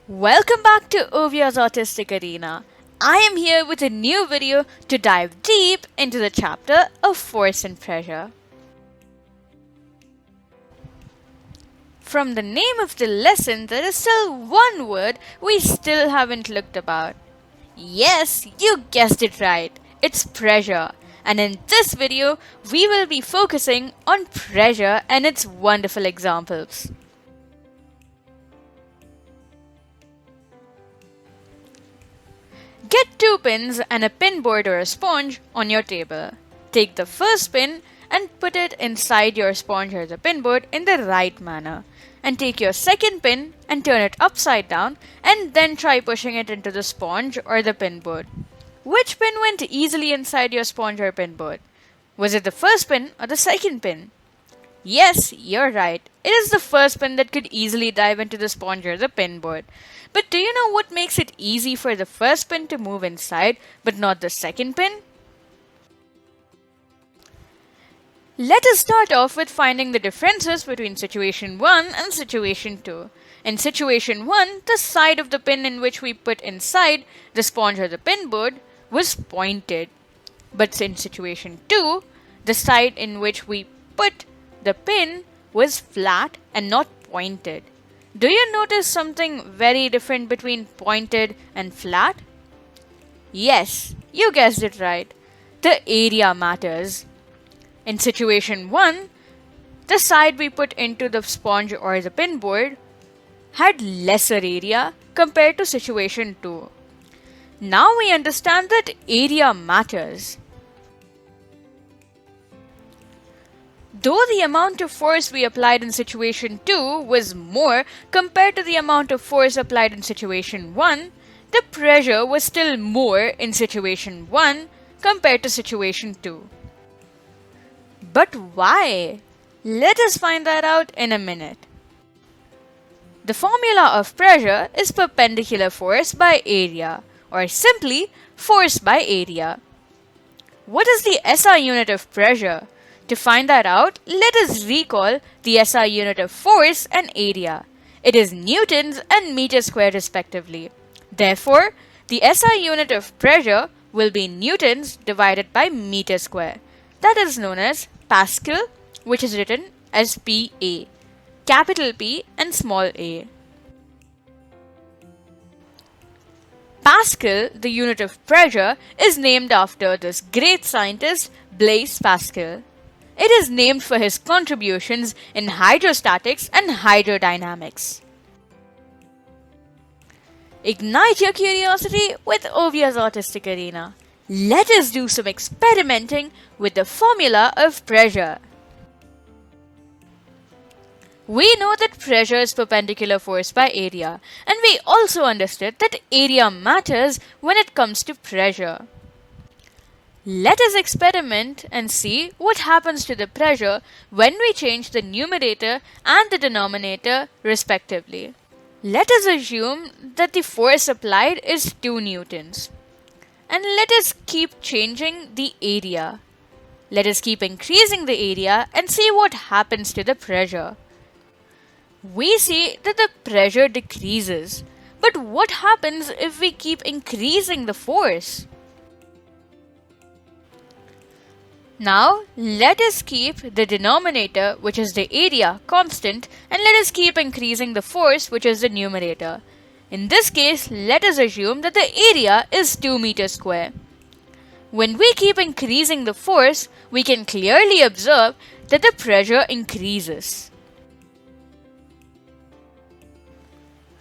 Welcome back to Oviya's Autistic Arena. I am here with a new video to dive deep into the chapter of force and pressure. From the name of the lesson, there is still one word we still haven't looked about. Yes, you guessed it right. It's pressure. And in this video, we will be focusing on pressure and its wonderful examples. Get 2 pins and a pin board or a sponge on your table. Take the first pin and put it inside your sponge or the pin board in the right manner. And take your second pin and turn it upside down and then try pushing it into the sponge or the pin board. Which pin went easily inside your sponge or pin board? Was it the first pin or the second pin? Yes, you're right. It is the first pin that could easily dive into the sponge or the pin board. But do you know what makes it easy for the first pin to move inside but not the second pin? Let us start off with finding the differences between situation 1 and situation 2. In situation 1, the side of the pin in which we put inside the sponge or the pin board was pointed. But in situation 2, the side in which we put the pin was flat and not pointed. Do you notice something very different between pointed and flat? Yes, you guessed it right. The area matters. In situation 1, the side we put into the sponge or the pin board had lesser area compared to situation 2. Now we understand that area matters. Though the amount of force we applied in situation 2 was more compared to the amount of force applied in situation 1, the pressure was still more in situation 1 compared to situation 2. But why? Let us find that out in a minute. The formula of pressure is perpendicular force by area, or simply force by area. What is the SI unit of pressure? To find that out, let us recall the SI unit of force and area. It is newtons and meters squared respectively. Therefore, the SI unit of pressure will be newtons divided by meter square. That is known as Pascal, which is written as PA, capital P and small a. Pascal, the unit of pressure, is named after this great scientist Blaise Pascal. It is named for his contributions in hydrostatics and hydrodynamics. Ignite your curiosity with Oviya's Autistic Arena. Let us do some experimenting with the formula of pressure. We know that pressure is perpendicular force by area, and we also understood that area matters when it comes to pressure. Let us experiment and see what happens to the pressure when we change the numerator and the denominator respectively. Let us assume that the force applied is 2 newtons. And let us keep changing the area. Let us keep increasing the area and see what happens to the pressure. We see that the pressure decreases. But what happens if we keep increasing the force? Now, let us keep the denominator, which is the area, constant, and let us keep increasing the force, which is the numerator. In this case, let us assume that the area is 2 meters square. When we keep increasing the force, we can clearly observe that the pressure increases.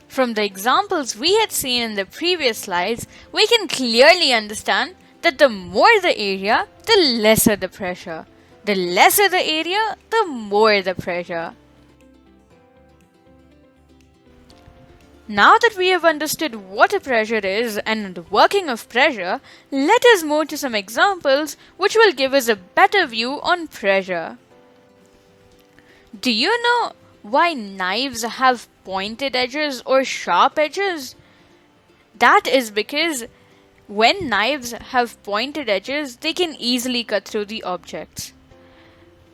From the examples we had seen in the previous slides, we can clearly understand that the more the area, the lesser the pressure. The lesser the area, the more the pressure. Now that we have understood what a pressure is and the working of pressure, let us move to some examples which will give us a better view on pressure. Do you know why knives have pointed edges or sharp edges? That is because when knives have pointed edges, they can easily cut through the objects.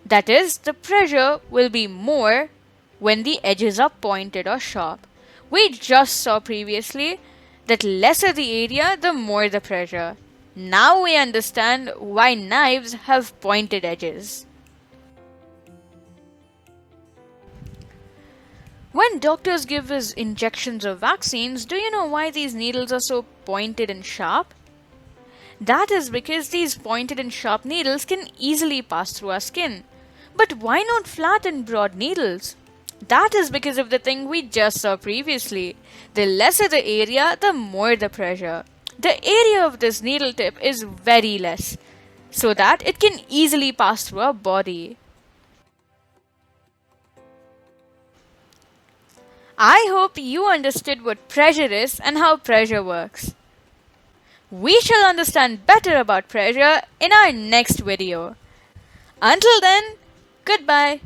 That is, the pressure will be more when the edges are pointed or sharp. We just saw previously that lesser the area, the more the pressure. Now we understand why knives have pointed edges. When doctors give us injections or vaccines, do you know why these needles are so pointed and sharp? That is because these pointed and sharp needles can easily pass through our skin. But why not flat and broad needles? That is because of the thing we just saw previously. The lesser the area, the more the pressure. The area of this needle tip is very less, so that it can easily pass through our body. I hope you understood what pressure is and how pressure works. We shall understand better about pressure in our next video. Until then, goodbye.